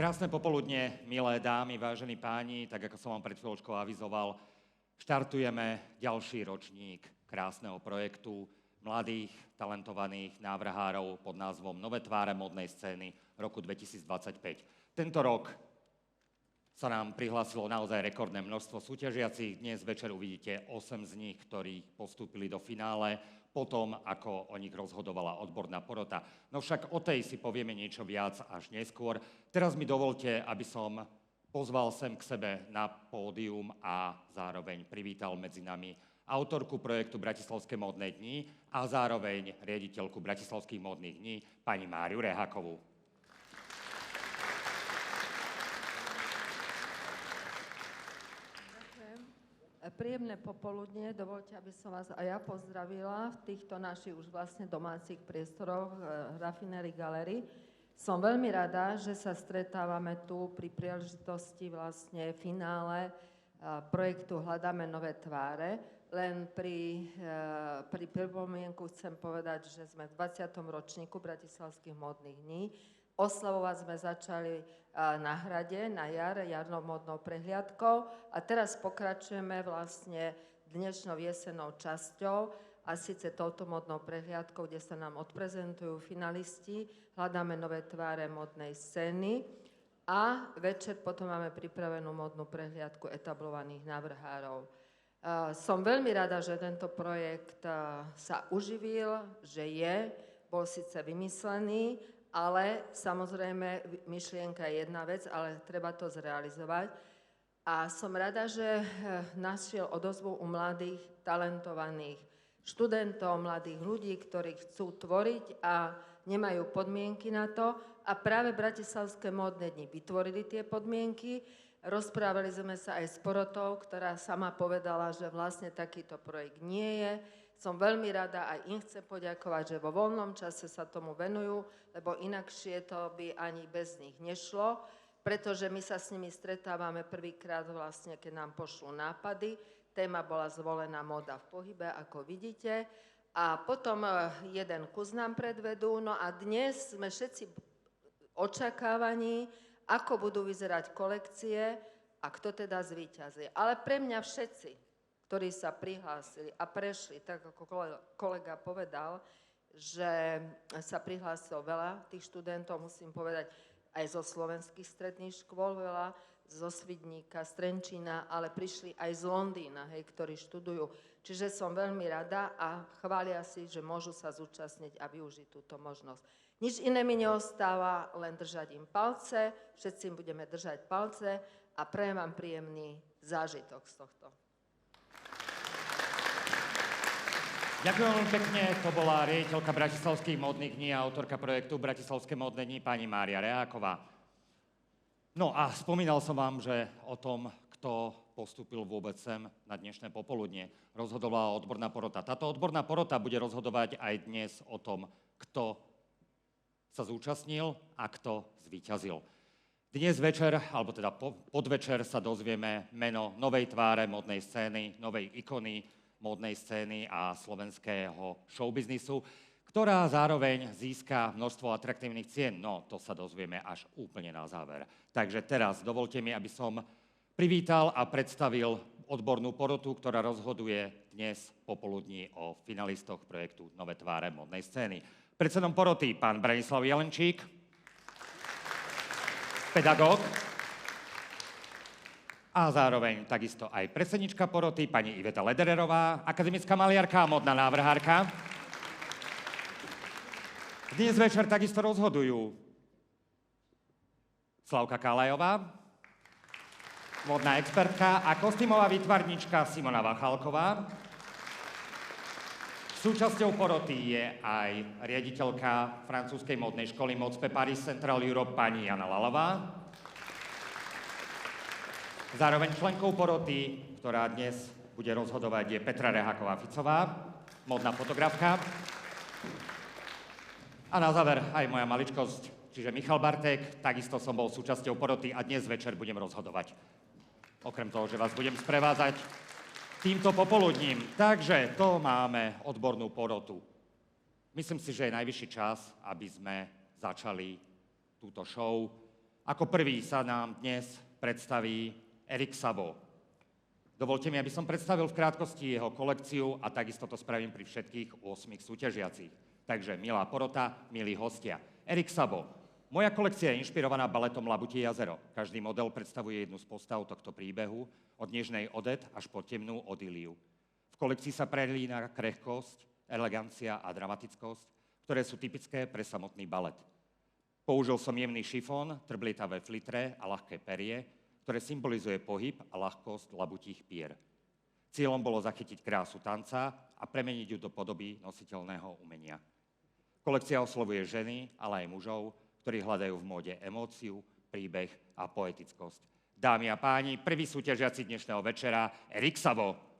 Krásne popoludne, milé dámy, vážení páni, tak ako som vám pred chvíľočkou avizoval, štartujeme ďalší ročník krásneho projektu mladých, talentovaných návrhárov pod názvom Nové tváre modnej scény roku 2025. Tento rok sa nám prihlásilo naozaj rekordné množstvo súťažiacich. Dnes večer uvidíte 8 z nich, ktorí postúpili do finále, potom, ako o nich rozhodovala odborná porota. No však o tej si povieme niečo viac až neskôr. Teraz mi dovolte, aby som pozval sem k sebe na pódium a zároveň privítal medzi nami autorku projektu Bratislavské módne dni a zároveň riaditeľku Bratislavských módnych dní, pani Máriu Rehákovú. Príjemné popoludne, dovoľte, aby som vás aj ja pozdravila v týchto našich už vlastne domácich priestoroch Rafinery Gallery. Som veľmi rada, že sa stretávame tu pri príležitosti vlastne finále projektu Hľadáme nové tváre. Len pri pripomienku chcem povedať, že sme v 20. ročníku Bratislavských módnych dní. Oslavovať sme začali na hrade, na jarnou módnou prehliadkou a teraz pokračujeme vlastne dnešnou jesennou časťou a síce touto módnou prehliadkou, kde sa nám odprezentujú finalisti, hľadáme nové tváre módnej scény a večer potom máme pripravenú módnu prehliadku etablovaných návrhárov. Som veľmi rada, že tento projekt sa uživil, že bol síce vymyslený, ale samozrejme myšlienka je jedna vec, ale treba to zrealizovať. A som rada, že našiel odozvu u mladých, talentovaných študentov, mladých ľudí, ktorí chcú tvoriť a nemajú podmienky na to. A práve Bratislavské módne dni vytvorili tie podmienky. Rozprávali sme sa aj s porotou, ktorá sama povedala, že vlastne takýto projekt nie je. Som veľmi rada, aj im chcem poďakovať, že vo voľnom čase sa tomu venujú, lebo inakšie to by ani bez nich nešlo, pretože my sa s nimi stretávame prvýkrát vlastne, keď nám pošlú nápady. Téma bola zvolená Móda v pohybe, ako vidíte. A potom jeden kus nám predvedú. No a dnes sme všetci očakávaní, ako budú vyzerať kolekcie a kto teda zvíťazí. Ale pre mňa všetci, ktorí sa prihlásili a prešli, tak ako kolega povedal, že sa prihlásilo veľa tých študentov, musím povedať, aj zo slovenských stredných škôl veľa, zo Svidníka, z Trenčína, ale prišli aj z Londýna, ktorí študujú. Čiže som veľmi rada a chvália si, že môžu sa zúčastniť a využiť túto možnosť. Nič iné mi neostáva, len držať im palce, všetci im budeme držať palce a prajem vám príjemný zážitok z tohto. Ďakujem veľmi pekne, to bola riaditeľka Bratislavských módnych dní a autorka projektu Bratislavské módne dni, pani Mária Reháková. No a spomínal som vám, že o tom, kto postúpil vôbec sem na dnešné popoludne, rozhodovala odborná porota. Táto odborná porota bude rozhodovať aj dnes o tom, kto sa zúčastnil a kto zvíťazil. Dnes večer, alebo teda podvečer sa dozvieme meno novej tváre módnej scény, novej ikony módnej scény a slovenského showbiznisu, ktorá zároveň získa množstvo atraktívnych cien. No, to sa dozvieme až úplne na záver. Takže teraz dovolte mi, aby som privítal a predstavil odbornú porotu, ktorá rozhoduje dnes popoludní o finalistoch projektu Nové tváre módnej scény. Predsedom poroty pán Branislav Jelenčík, pedagóg, a zároveň takisto aj predsednička poroty, pani Iveta Ledererová, akademická maliarka a módna návrhárka. Dnes večer takisto rozhodujú Slavka Kálajová, módna expertka a kostýmová výtvarníčka Simona Vachalková. Súčasťou poroty je aj riaditeľka francúzskej módnej školy Mode Paris Central Europe pani Jana Lalová. Zároveň členkou poroty, ktorá dnes bude rozhodovať, je Petra Reháková-Ficová, módna fotografka. A na záver aj moja maličkosť, čiže Michal Bartek, takisto som bol súčasťou poroty a dnes večer budem rozhodovať. Okrem toho, že vás budem sprevádzať týmto popoludním. Takže to máme odbornú porotu. Myslím si, že je najvyšší čas, aby sme začali túto show. Ako prvý sa nám dnes predstaví Erik Sabo. Dovolte mi, aby som predstavil v krátkosti jeho kolekciu a takisto to spravím pri všetkých 8 súťažiacich. Takže, milá porota, milí hostia. Erik Sabo. Moja kolekcia je inšpirovaná baletom Labutí jazero. Každý model predstavuje jednu z postav tohto príbehu, od nežnej Odette až po temnú Odíliu. V kolekcii sa prelína krehkosť, elegancia a dramatickosť, ktoré sú typické pre samotný balet. Použil som jemný šifón, trblitavé flitre a ľahké perie, ktoré symbolizuje pohyb a ľahkosť labutích pier. Cieľom bolo zachytiť krásu tanca a premeniť ju do podoby nositeľného umenia. Kolekcia oslovuje ženy, ale aj mužov, ktorí hľadajú v móde emóciu, príbeh a poetickosť. Dámy a páni, prvý súťažiaci dnešného večera, Erik Sabo.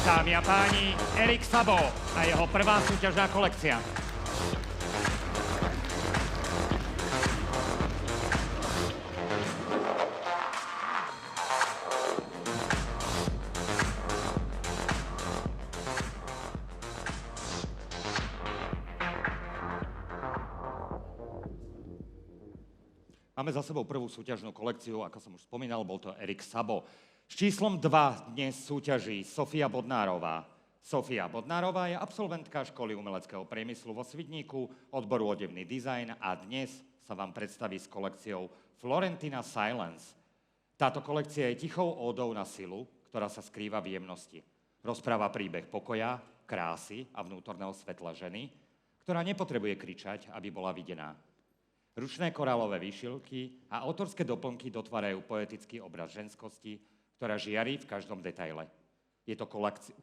Dámy a páni, Erik Sabo a jeho prvá súťažná kolekcia. Máme za sebou prvú súťažnú kolekciu, ako som už spomínal, bol to Erik Sabo. S číslom 2 dnes súťaží Sofia Bodnárová. Sofia Bodnárová je absolventka školy umeleckého priemyslu vo Svidníku, odboru odevný dizajn a dnes sa vám predstaví s kolekciou Florentina Silence. Táto kolekcia je tichou ódou na silu, ktorá sa skrýva v jemnosti. Rozpráva príbeh pokoja, krásy a vnútorného svetla ženy, ktorá nepotrebuje kričať, aby bola videná. Ručné korálové výšilky a autorské doplnky dotvárajú poetický obraz ženskosti, ktorá žiarí v každom detaile. Je to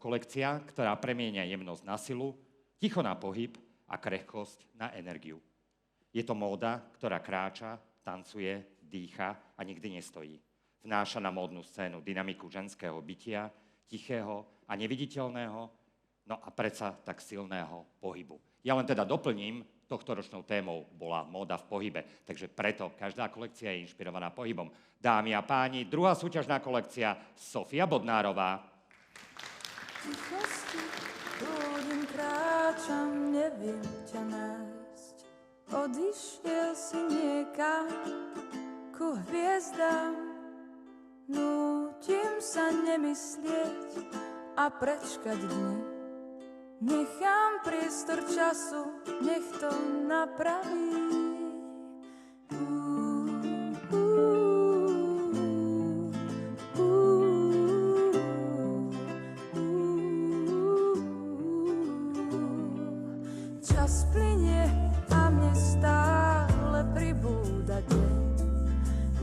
kolekcia, ktorá premieňa jemnosť na silu, ticho na pohyb a krehkosť na energiu. Je to móda, ktorá kráča, tancuje, dýcha a nikdy nestojí. Vnáša na módnu scénu dynamiku ženského bytia, tichého a neviditeľného, no a predsa tak silného pohybu. Ja len teda doplním, tohtoročnou témou bola móda v pohybe, takže preto každá kolekcia je inšpirovaná pohybom. Dámy a páni, druhá súťažná kolekcia Sofia Bodnárová. Tichosti prúdim, kráčam, neviem ťa nájsť. Odišiel si niekam ku hviezdám. Nútim sa nemyslieť a prečkať dni. Nechám priestor času, nech to napraví. Čas plynie a mne stále pribúda deň.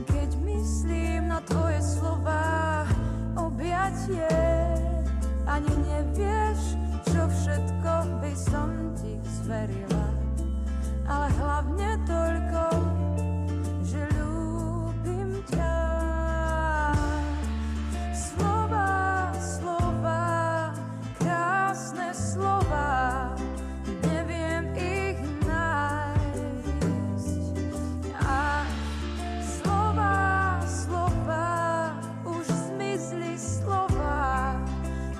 Keď myslím na tvoje slová, objatie, ani nevieš, čo všetko by som ti zverila. Ale hlavne toľko, že ľúbim ťa. Slova, slova, krásne slova, neviem ich nájsť. A slova, slova, už zmizli slova,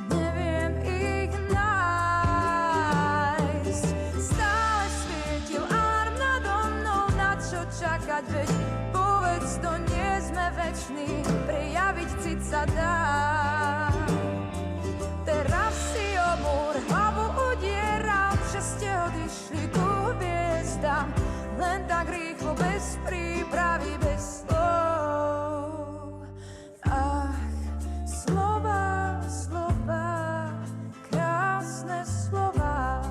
neviem ich nájsť. Stále svietil arm nado mnou, na čo čakať, veď povedz to, nie sme veční, prejaviť cit sa dá. Teraz si o múr hlavu udieram, že ste odišli ku hviezdám, len tak rýchlo, bez prípravy, bez slov. Ach, slova, slova, krásne slova,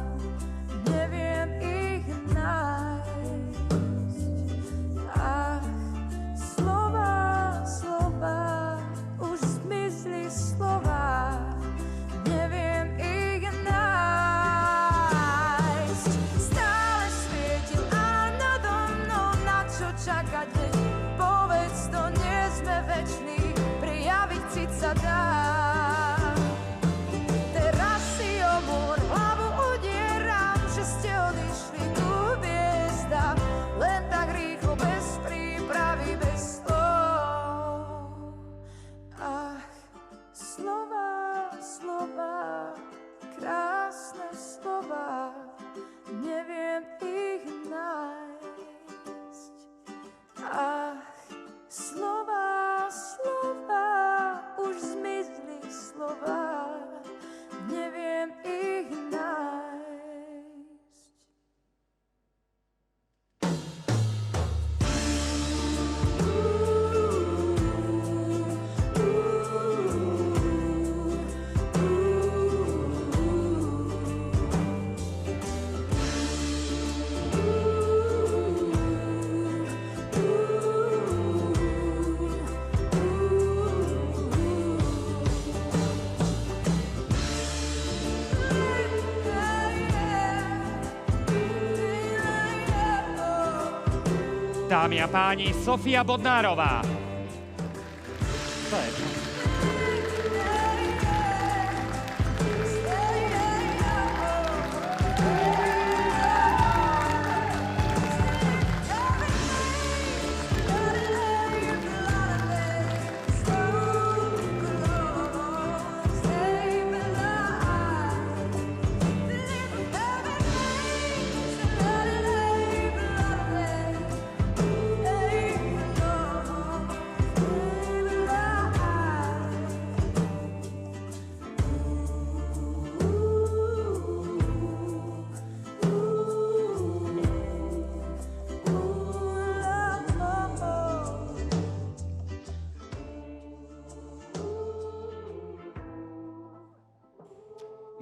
neviem ich nájsť. Ach, slova, slova, už zmizli slova, neviem ich nájsť. Stále svietil arm nado mnou, na čo čakať, veď povedz to, nie sme veční, prijaviť cit sa dá. Teraz si o múr hlavu udieram, že ste odišli ku hviezdám, len tak rýchlo, bez prípravy, bez slov. Ach, slova, slova, krásne slova, neviem ich nájsť. Ach, slova, slova, už zmizli slova, neviem ich nájsť. Dámy a páni, Sofia Bodnárová. To je to.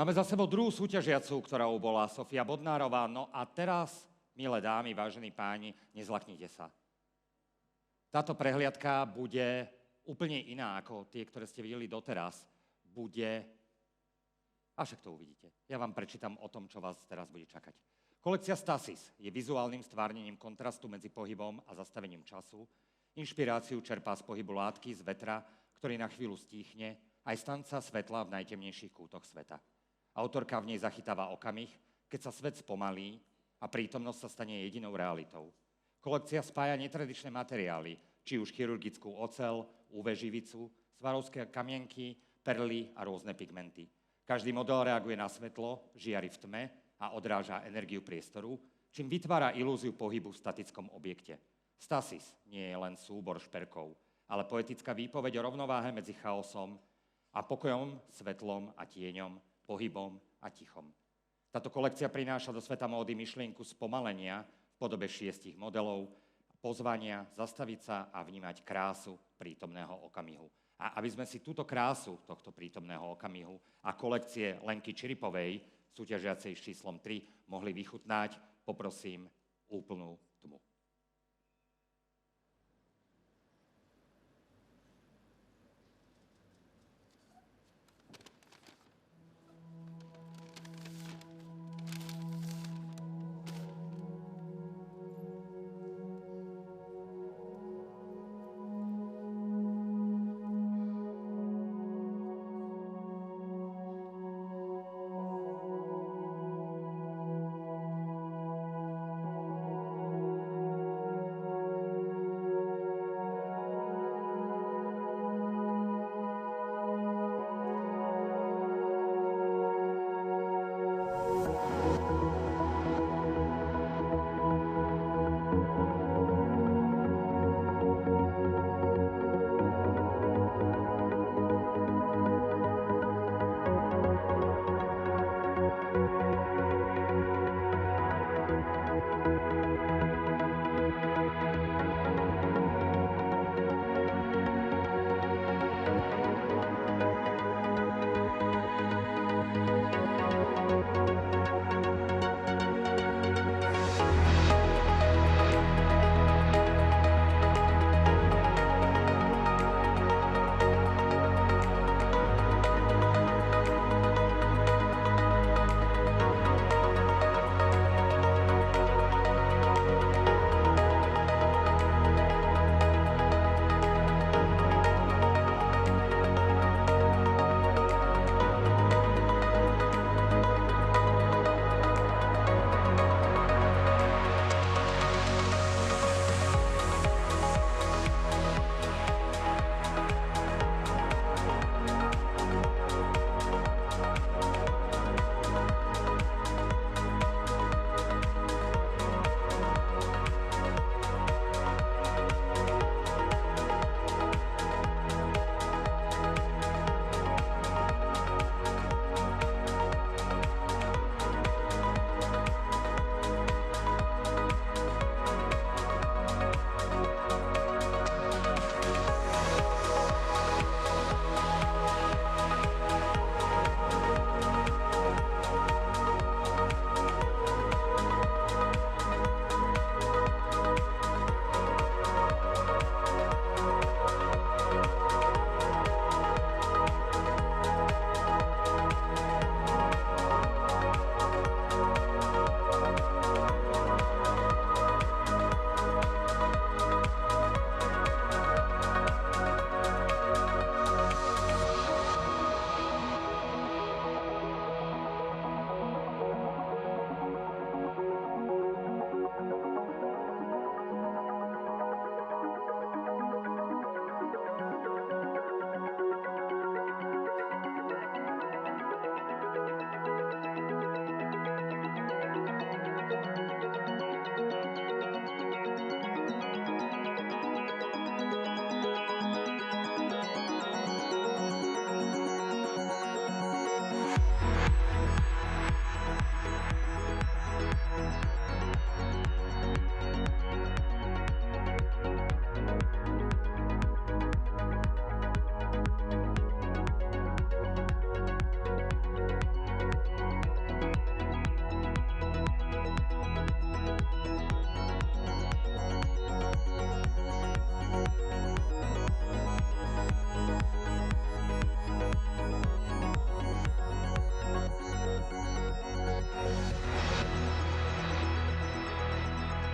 Máme za sebou druhú súťažiacu, ktorou bola Sofia Bodnárová. No a teraz, milé dámy, vážení páni, nezlaknite sa. Táto prehliadka bude úplne iná ako tie, ktoré ste videli doteraz. Bude... A však to uvidíte. Ja vám prečítam o tom, čo vás teraz bude čakať. Kolekcia Stasis je vizuálnym stvárnením kontrastu medzi pohybom a zastavením času. Inšpiráciu čerpá z pohybu látky, z vetra, ktorý na chvíľu stíchne, aj z tanca svetla v najtemnejších kútoch sveta. Autorka v nej zachytáva okamih, keď sa svet spomalí a prítomnosť sa stane jedinou realitou. Kolekcia spája netradičné materiály, či už chirurgickú oceľ, UV živicu, svarovské kamienky, perly a rôzne pigmenty. Každý model reaguje na svetlo, žiari v tme a odráža energiu priestoru, čím vytvára ilúziu pohybu v statickom objekte. Stasis nie je len súbor šperkov, ale poetická výpoveď o rovnováhe medzi chaosom a pokojom, svetlom a tieňom, pohybom a tichom. Táto kolekcia prináša do sveta módy myšlienku spomalenia v podobe 6 modelov, pozvania zastaviť sa a vnímať krásu prítomného okamihu. A aby sme si túto krásu tohto prítomného okamihu a kolekcie Lenky Čiripovej, súťažiacej s číslom 3, mohli vychutnať, poprosím úplnú tmu.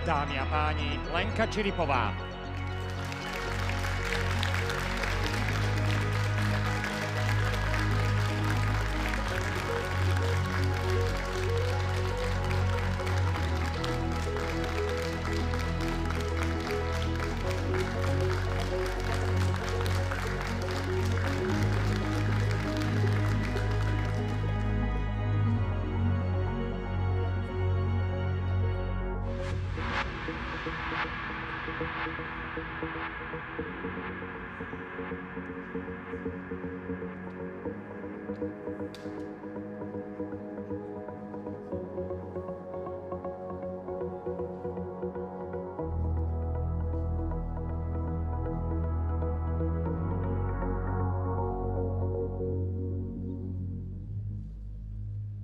Dámy a páni, Lenka Čiripová.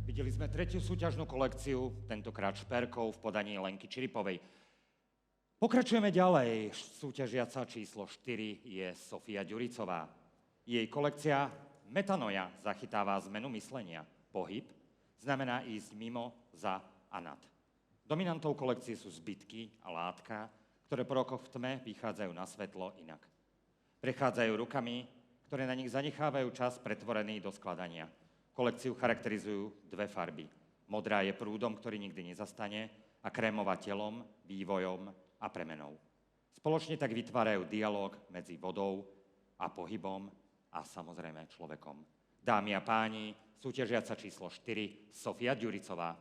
Videli sme tretiu súťažnú kolekciu, tentokrát šperkov v podaní Lenky Čiripovej. Pokračujeme ďalej. Súťažiaca číslo 4 je Sofia Ďuricová. Jej kolekcia Metanoja zachytáva zmenu myslenia. Pohyb znamená ísť mimo, za a nad. Dominantou kolekcie sú zbytky a látka, ktoré po rokoch v tme vychádzajú na svetlo inak. Prechádzajú rukami, ktoré na nich zanechávajú čas pretvorený do skladania. Kolekciu charakterizujú dve farby. Modrá je prúdom, ktorý nikdy nezastane, a krémová telom, vývojom a premenou. Spoločne tak vytvárajú dialóg medzi vodou a pohybom a samozrejme človekom. Dámy a páni, súťažiaca číslo 4, Sofia Ďuricová.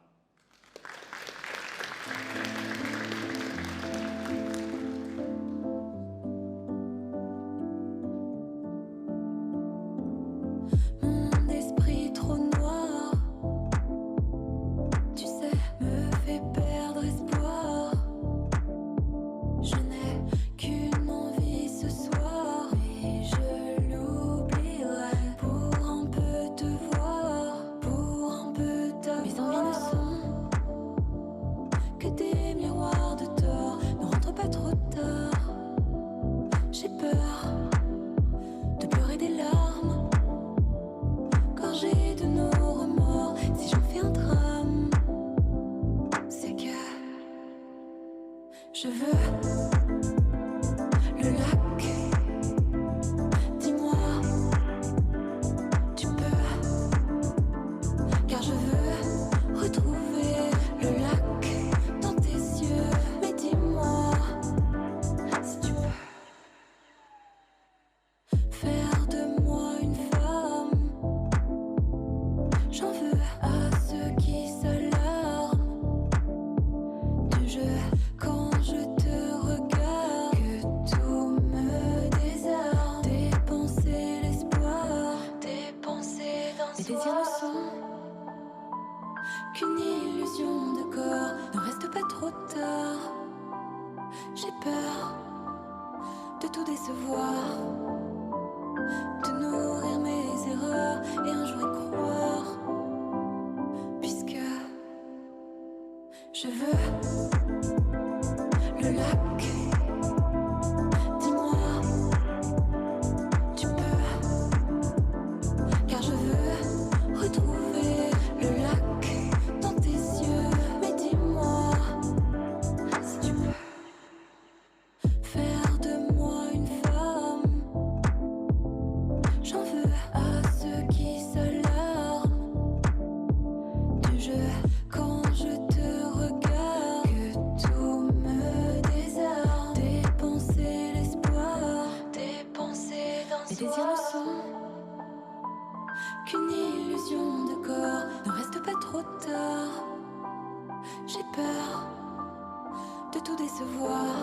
Je veux le lac. Dis-moi, tu peux, car je veux retrouver le lac dans tes yeux. Mais dis-moi si tu peux faire de moi une femme. J'en veux à ceux qui s'alarment du jeu. Quand je te regarde, que tout me désarme. Dépenser l'espoir, dépenser d'un soir. Les désirs ne sont qu'une illusion de corps. Ne reste pas trop tard. J'ai peur de tout décevoir, de nourrir mes erreurs et un jour y croire. Puisque je veux le lac, dis-moi, tu peux, car je veux retrouver le lac dans tes yeux. Mais dis-moi si tu peux faire de moi une femme. J'en veux à ceux qui s'alarment du jeu. Quand je te regarde, que tout me désarme. Dépenser l'espoir, dépenser d'un soir. Les désirs ne sont qu'une illusion de corps. Ne reste pas trop tard. J'ai peur de tout décevoir,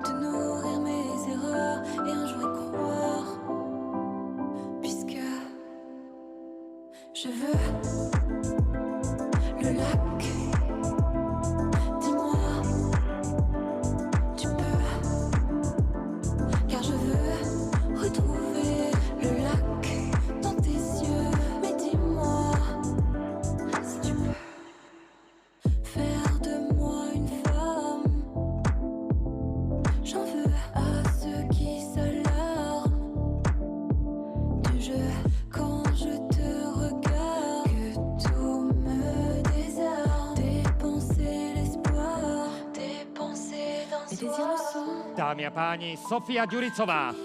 de nourrir mes erreurs et un jour y croire. Puisque je veux le lac, dis-moi, tu peux, car je veux retrouver le lac dans tes yeux. Mais dis-moi si tu peux faire de moi une femme. J'en veux à ceux qui s'alarment du jeu. Quand je te regarde, que tout me désarme. Dámy a páni, Sofia Ďuricová.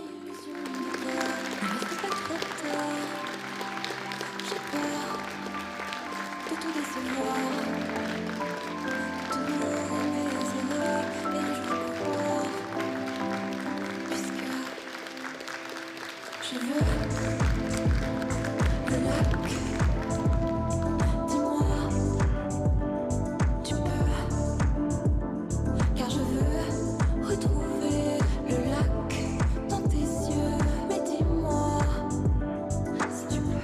J'ai peur de tout décevoir, de nouveau mes erreurs, et je veux croire, puisque je veux le lac. Dis-moi, tu peux, car je veux retrouver le lac dans tes yeux. Mais dis-moi si tu peux.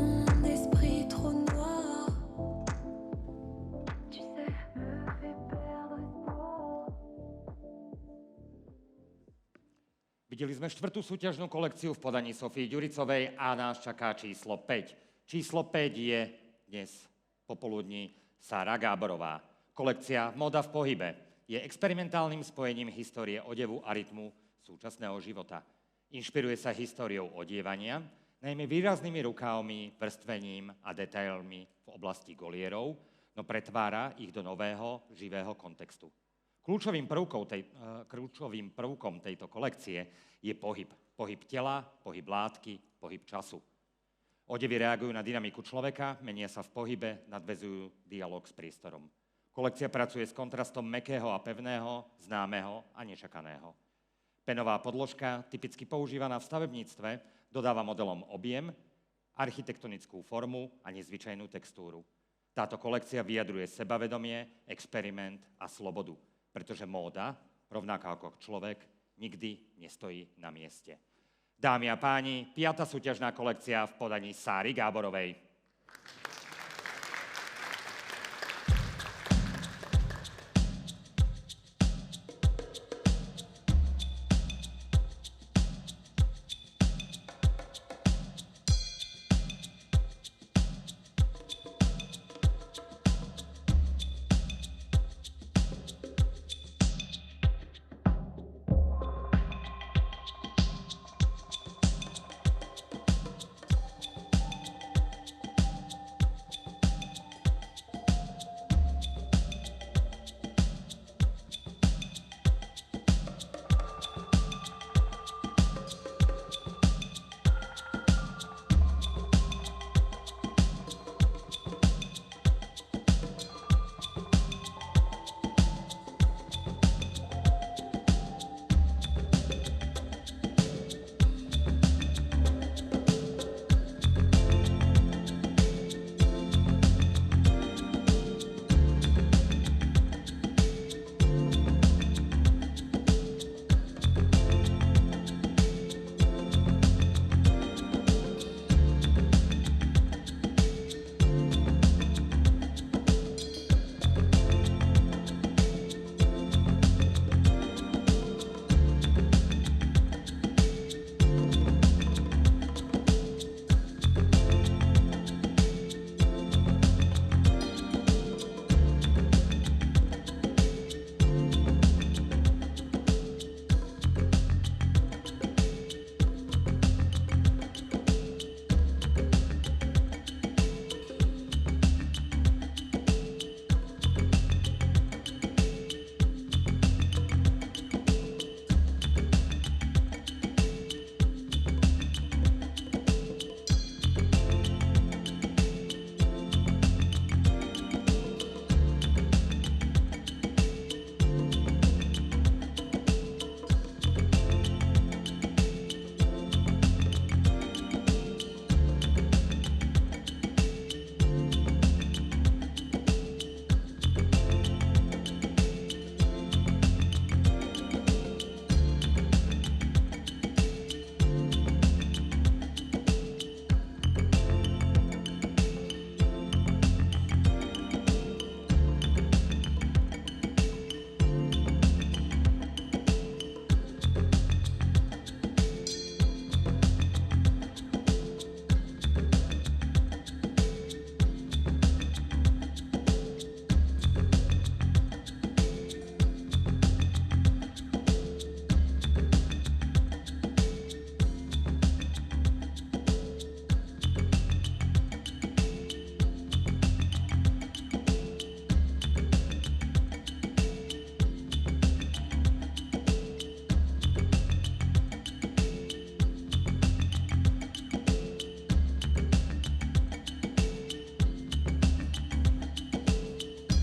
Mon esprit trop noir, tu sais, me fait perdre espoir. Videli sme štvrtú súťažnú kolekciu v podaní Sofii Ďuricovej a nás čaká číslo 5. Číslo 5 je dnes popoludní Sára Gáborová. Kolekcia Móda v pohybe je experimentálnym spojením histórie odevu a rytmu súčasného života. Inšpiruje sa históriou odievania, najmä výraznými rukávmi, vrstvením a detailmi v oblasti golierov, no pretvára ich do nového, živého kontextu. Kľúčovým prvkom tejto kolekcie je pohyb. Pohyb tela, pohyb látky, pohyb času. Odevy reagujú na dynamiku človeka, menia sa v pohybe, nadväzujú dialog s priestorom. Kolekcia pracuje s kontrastom mäkkého a pevného, známeho a nečakaného. Penová podložka, typicky používaná v stavebníctve, dodáva modelom objem, architektonickú formu a nezvyčajnú textúru. Táto kolekcia vyjadruje sebavedomie, experiment a slobodu, pretože móda, rovnako ako človek, nikdy nestojí na mieste. Dámy a páni, 5. súťažná kolekcia v podaní Sáry Gáborovej.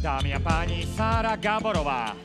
Dámy a páni, Sára Gáborová.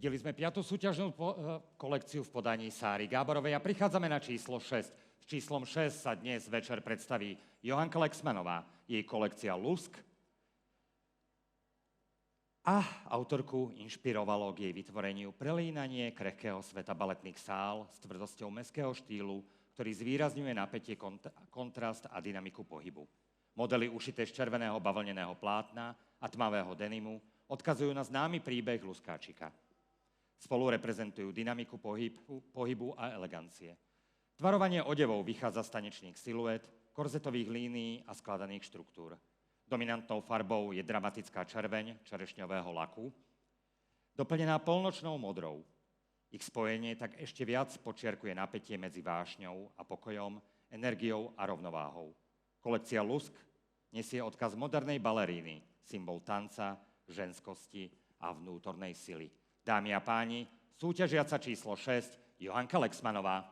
Videli sme 5. súťažnú kolekciu v podaní Sáry Gáborovej a prichádzame na číslo 6. S číslom 6 sa dnes večer predstaví Johanka Lexmanová, jej kolekcia Lusk a autorku inšpirovalo k jej vytvoreniu prelínanie krehkého sveta baletných sál s tvrdosťou mestského štýlu, ktorý zvýrazňuje napätie, kontrast a dynamiku pohybu. Modely ušité z červeného bavlneného plátna a tmavého denimu odkazujú na známy príbeh luskáčika. Spolu reprezentujú dynamiku pohybu a elegancie. Tvarovanie odevov vychádza z tanečných siluet, korzetových línií a skladaných štruktúr. Dominantnou farbou je dramatická červeň čerešňového laku, doplnená polnočnou modrou. Ich spojenie tak ešte viac podčiarkuje napätie medzi vášňou a pokojom, energiou a rovnováhou. Kolekcia Lusk nesie odkaz modernej baleríny, symbol tanca, ženskosti a vnútornej sily. Dámy a páni, súťažiaca číslo 6, Johanka Lexmanová.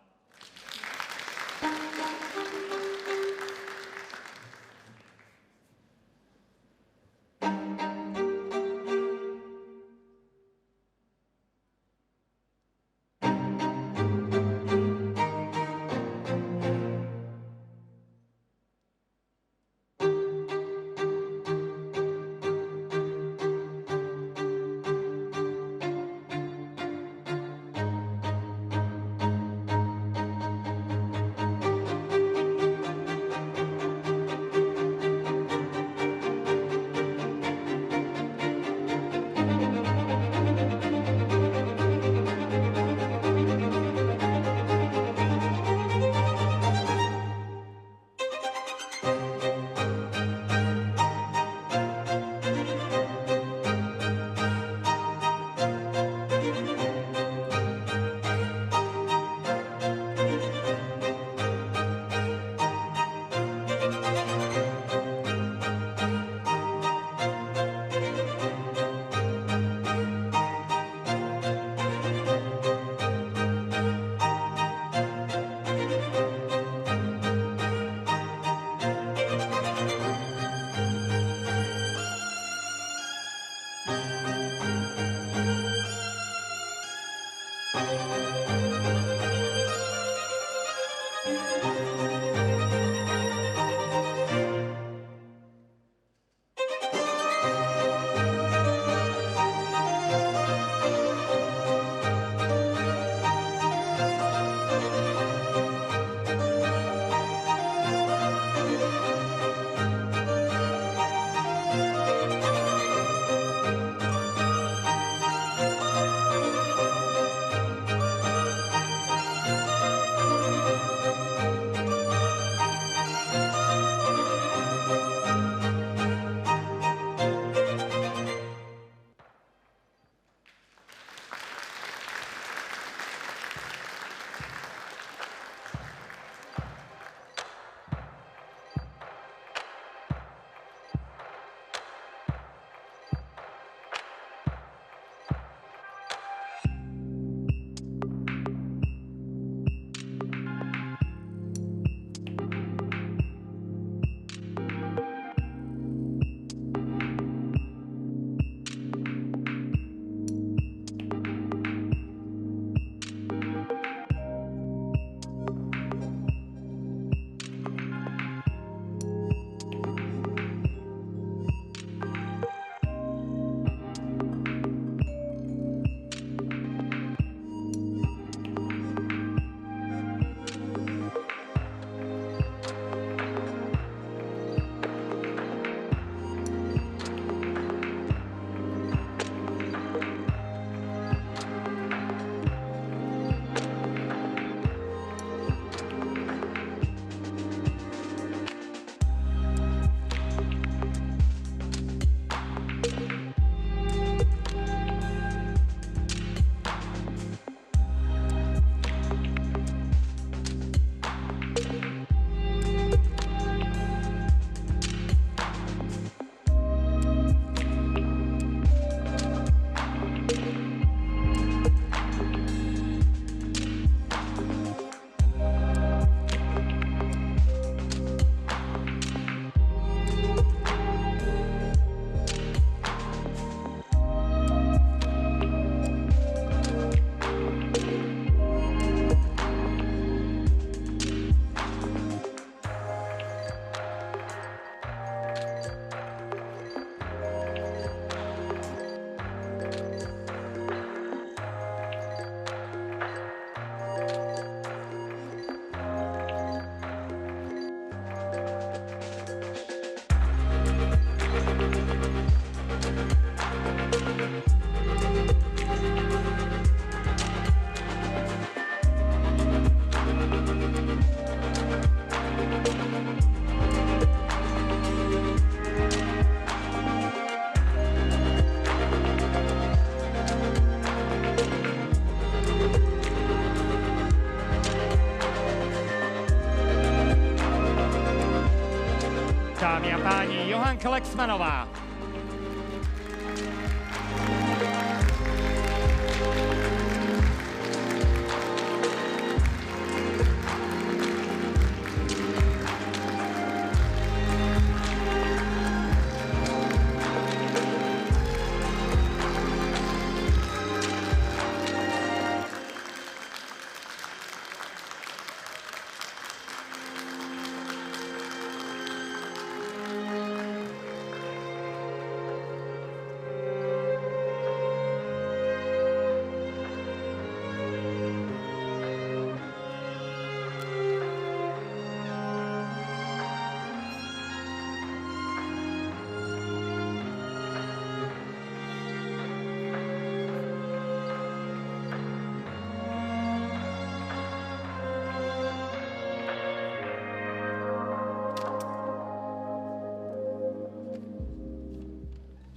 Lexmanová.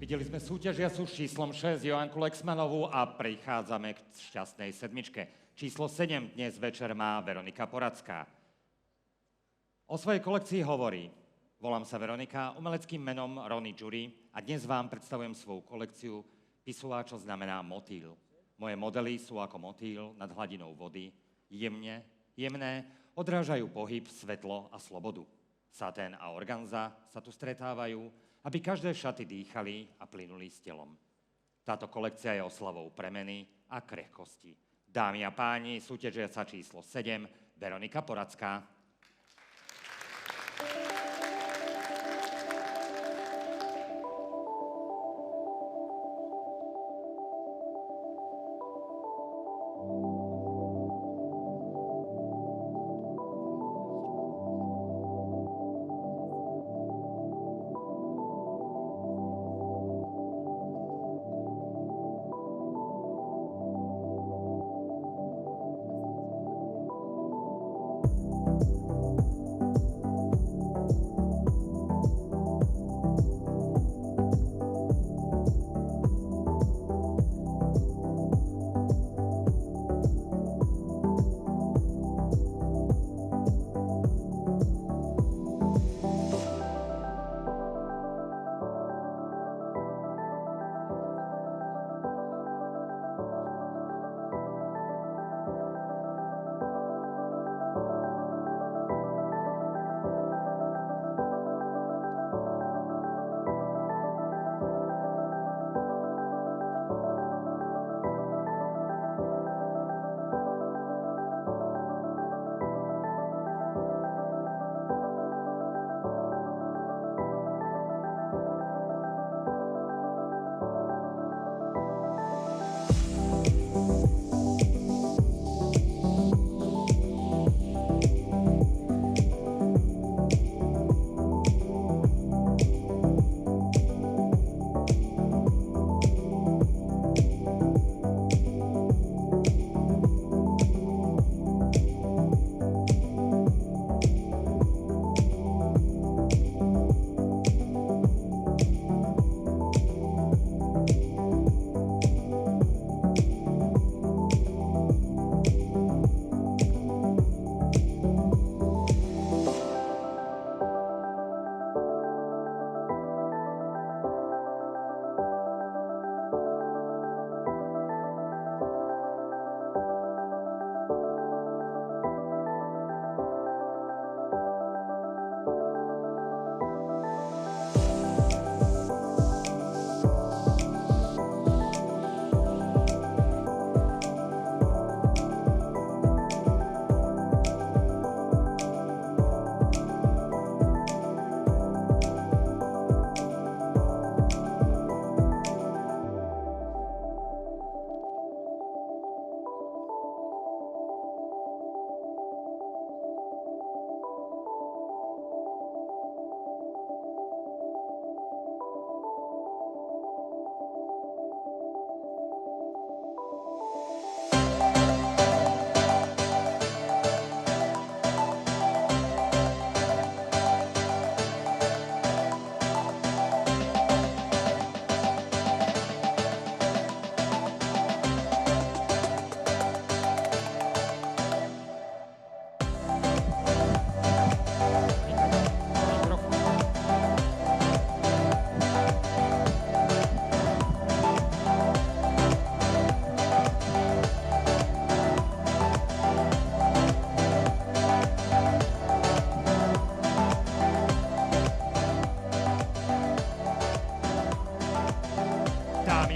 Videli sme súťažiacu s číslom 6 Joanku Lexmanovú a prichádzame k šťastnej sedmičke. Číslo 7 dnes večer má Veronika Poracká. O svojej kolekcii hovorí: volám sa Veronika, umeleckým menom Ronny Jury a dnes vám predstavujem svoju kolekciu pisua, čo znamená motýl. Moje modely sú ako motýl nad hladinou vody, jemné, odrážajú pohyb, svetlo a slobodu. Satén a organza sa tu stretávajú, aby každé šaty dýchali a plynuli s telom. Táto kolekcia je oslavou premeny a krehkosti. Dámy a páni, súťažiaca číslo 7, Veronika Poracká.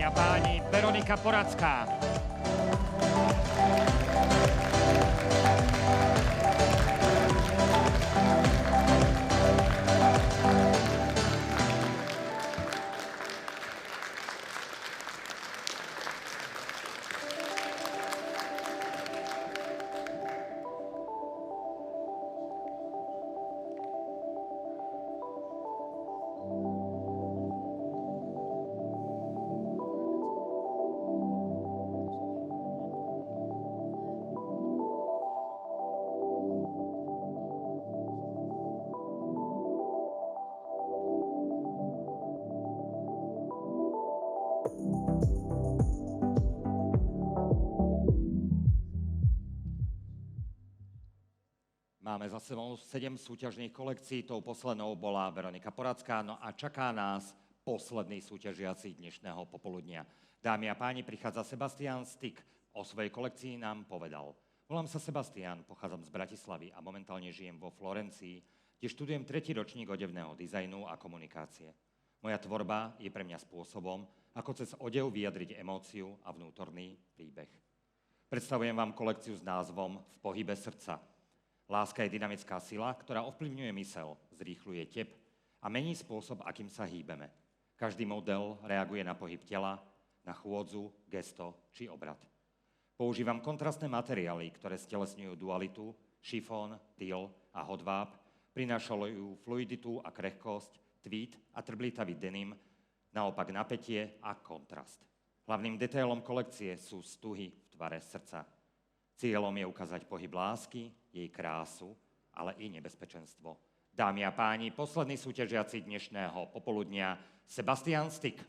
Dámy a páni, Veronika Poracká. Máme za sebou 7 súťažných kolekcií, tou poslednou bola Veronika Poracká, no a čaká nás posledný súťažiaci dnešného popoludnia. Dámy a páni, prichádza Sebastian Stik. O svojej kolekcii nám povedal: volám sa Sebastian, pochádzam z Bratislavy a momentálne žijem vo Florencii, kde študujem 3. ročník odevného dizajnu a komunikácie. Moja tvorba je pre mňa spôsobom, ako cez odev vyjadriť emóciu a vnútorný príbeh. Predstavujem vám kolekciu s názvom V pohybe srdca. Láska je dynamická sila, ktorá ovplyvňuje myseľ, zrýchľuje tep a mení spôsob, akým sa hýbeme. Každý model reaguje na pohyb tela, na chôdzu, gesto či obrad. Používam kontrastné materiály, ktoré stelesňujú dualitu, šifón, tyl a hodváb, prinášajú fluiditu a krehkosť, tweed a trblitavý denim, naopak napätie a kontrast. Hlavným detailom kolekcie sú stuhy v tvare srdca. Cieľom je ukázať pohyb lásky, jej krásu, ale i nebezpečenstvo. Dámy a páni, posledný súťažiaci dnešného popoludnia, Sebastian Stik.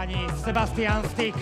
páni, Sebastian Styk.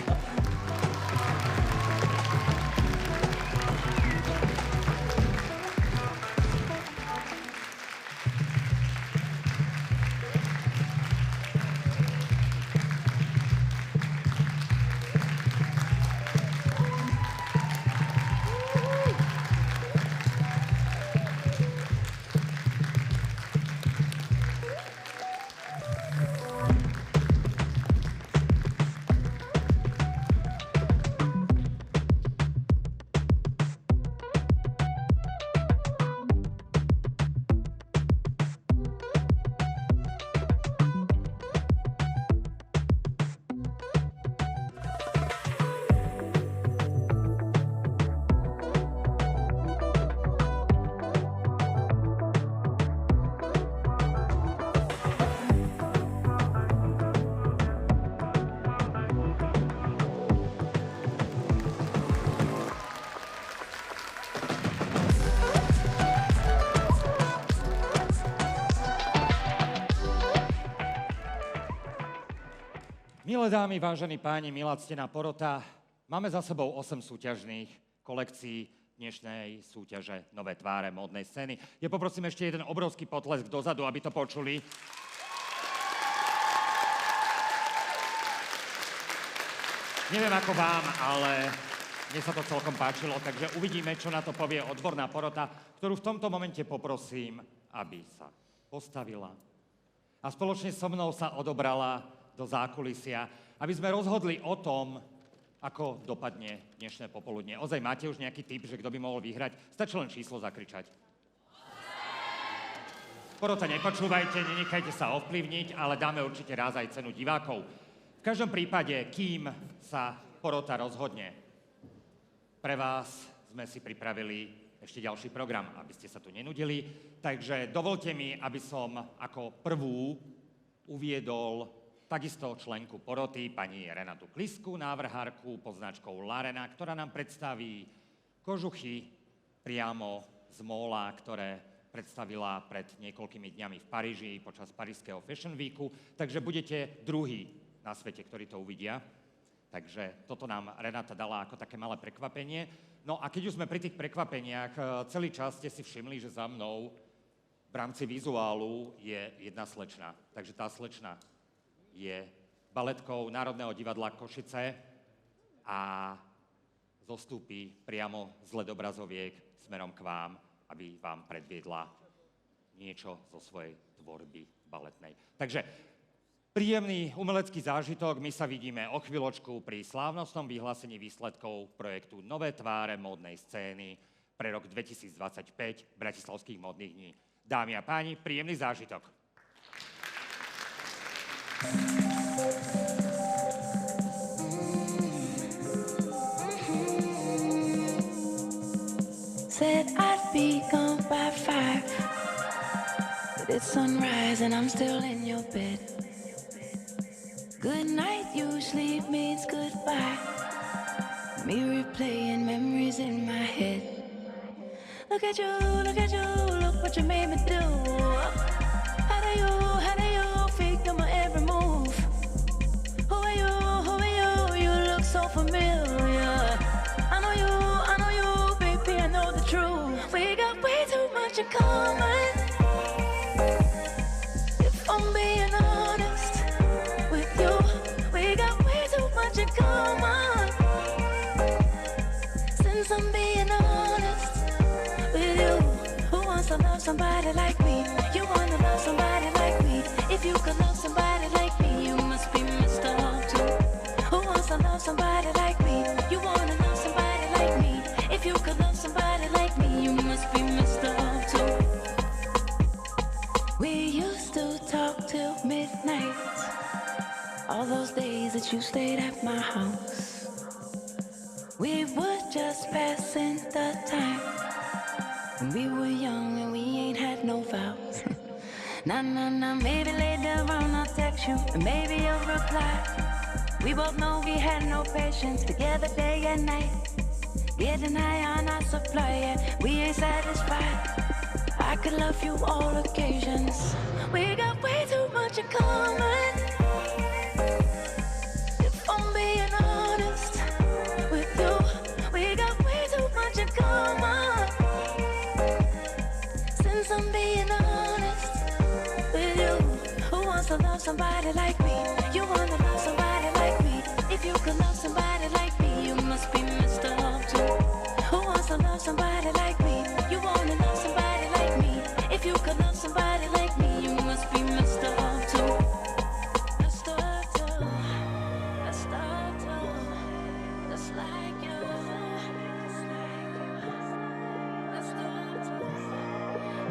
Milé dámy, vážení páni, milá ctená porota, máme za sebou 8 súťažných kolekcií dnešnej súťaže Nové tváre módnej scény. Ja poprosím ešte jeden obrovský potlesk dozadu, aby to počuli. Neviem ako vám, ale mne sa to celkom páčilo, takže uvidíme, čo na to povie odborná porota, ktorú v tomto momente poprosím, aby sa postavila a spoločne so mnou sa odobrala do zákulisia, aby sme rozhodli o tom, ako dopadne dnešné popoludne. Ozaj máte už nejaký tip, že kto by mohol vyhrať? Stačí len číslo zakričať. Porota, nepočúvajte, nenechajte sa ovplyvniť, ale dáme určite raz aj cenu divákov. V každom prípade, kým sa porota rozhodne, pre vás sme si pripravili ešte ďalší program, aby ste sa tu nenudili. Takže dovolte mi, aby som ako prvú uviedol takisto členku poroty, pani Renatu Klisku, návrhárku pod značkou Larena, ktorá nám predstaví kožuchy priamo z móla, ktoré predstavila pred niekoľkými dňami v Paríži počas parížského Fashion Weeku. Takže budete druhý na svete, ktorí to uvidia. Takže toto nám Renata dala ako také malé prekvapenie. No a keď už sme pri tých prekvapeniach, celý čas ste si všimli, že za mnou v rámci vizuálu je jedna slečna. Takže tá slečna je baletkou Národného divadla Košice a zostúpi priamo z LED obrazoviek smerom k vám, aby vám predviedla niečo zo svojej tvorby baletnej. Takže príjemný umelecký zážitok, my sa vidíme o chvíľočku pri slávnostnom vyhlásení výsledkov projektu Nové tváre módnej scény pre rok 2025 Bratislavských módnych dní. Dámy a páni, príjemný zážitok. Said I'd be gone by 5, but it's sunrise and I'm still in your bed. Good night usually means goodbye. Me replaying memories in my head. Look at you, look what you made me do. How do you figure my every move? Who are you, you look so familiar. I know you, baby, I know the truth. We got way too much in common. If I'm being honest with you, we got way too much in common. Since I'm being honest with you, who wants to love somebody like me? You wanna love somebody like me? If you could love somebody like me, you must be Mr. Love too. Who wants to love somebody like me? You wanna love somebody like me? If you could love somebody like me, you must be Mr. Love too. We used to talk till midnight, all those days that you stayed at my house. We were just passing the time. We were young and we ain't had no vows. Nah, maybe later on I'll text you and maybe you'll reply. We both know we had no patience together day and night. Getting high on our supply, yeah, we ain't satisfied. I could love you all occasions. We got way too much in common. Since I'm being honest with you, who wants to love somebody like me? You wanna love somebody like me. If you could love somebody like me, you must be messed up too. Who wants to love somebody like me? You wanna love somebody like me. If you could love somebody like me, you must be messed up too. Messed up too. Messed up too. Just like you. Just like you. Messed up too.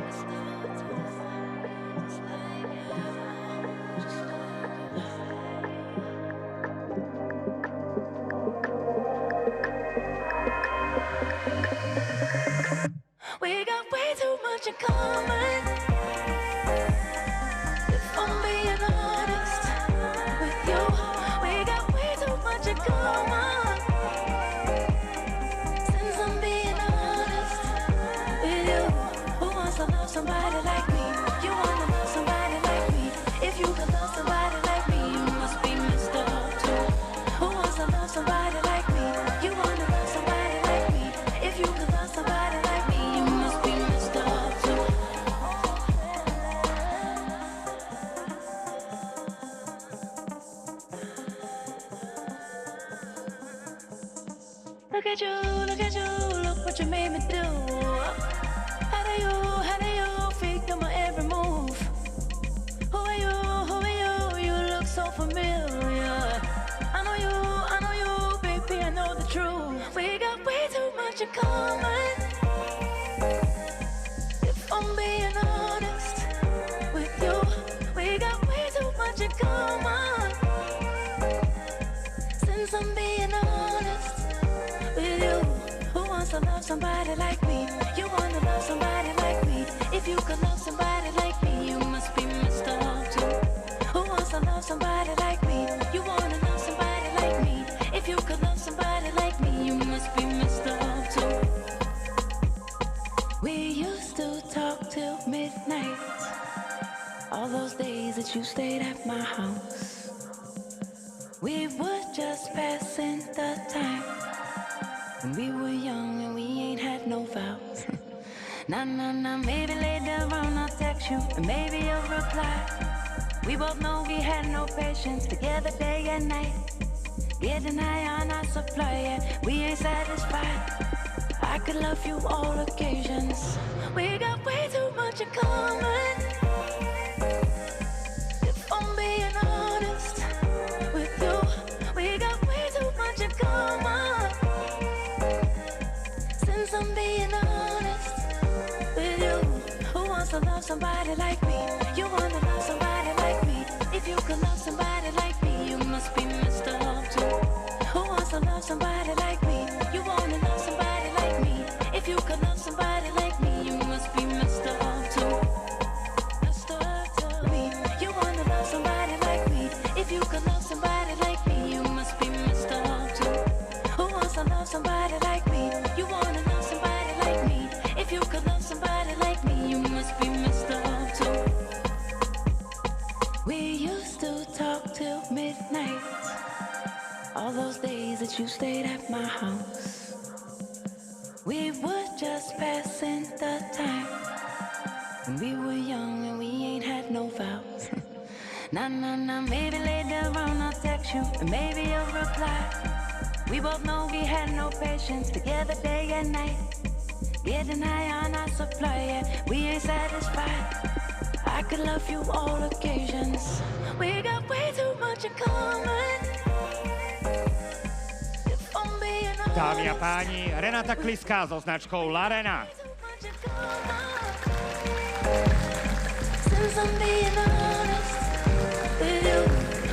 Messed up too. Just like you. Just like you. We got way too much in common. If I'm being honest with you, we got way too much in common. Since I'm being honest with you, who wants to love somebody like me? You wanna love somebody like me. If you could love somebody like me, you must be messed up too. Who wants to love somebody like me? You wanna love somebody like me. If you could love somebody like me, you must be messed up too. Look at you, look what you made me do. How do you figure my every move? Who are you, you look so familiar. I know you, baby, I know the truth. We got way too much in common. If I'm being honest with you, we got way too much in common. Since I'm being honest with you, who wants to love somebody like me? You wanna love somebody like me. If you could love somebody like me, you must be messed up too. Who wants to love somebody like me? You wanna love somebody like me. If you could love somebody like me, you must be messed up too. We used to talk till midnight, all those days that you stayed at my house. We were just passing the time when we were young and we ain't had no vows. Nah, maybe later on I'll text you and maybe you'll reply. We both know we had no patience together day and night. Getting high on our supply, yeah, we ain't satisfied. I could love you all occasions. We got way too much in common. If I'm being honest with you, we got way too much in common. Since I'm being honest with you, who wants to love somebody like me? You wanna love somebody like me. If you could love somebody like me, you must be messed up too. Who wants to love somebody like me? You wanna love somebody like me. If you could love somebody like me, you must be messed up too. Messed up too. You wanna love somebody like me. If you could love somebody like me, you must be messed up too. Who wants to love somebody like me? You wanna love somebody like me. If you could love somebody like me, you must be messed up too. We used to talk till midnight, all those days that you stayed at my house. We were just passing the time when we were young and we ain't had no vows. Nah, maybe later on I'll text you and maybe you'll reply. We both know we had no patience together day and night. Getting high on our supply, yeah, we ain't satisfied. I could love you all occasions. We got way too much in common. If I'm being honest, Dámy a páni, Renata Kliská so značkou Larena. since I'm being honest with you,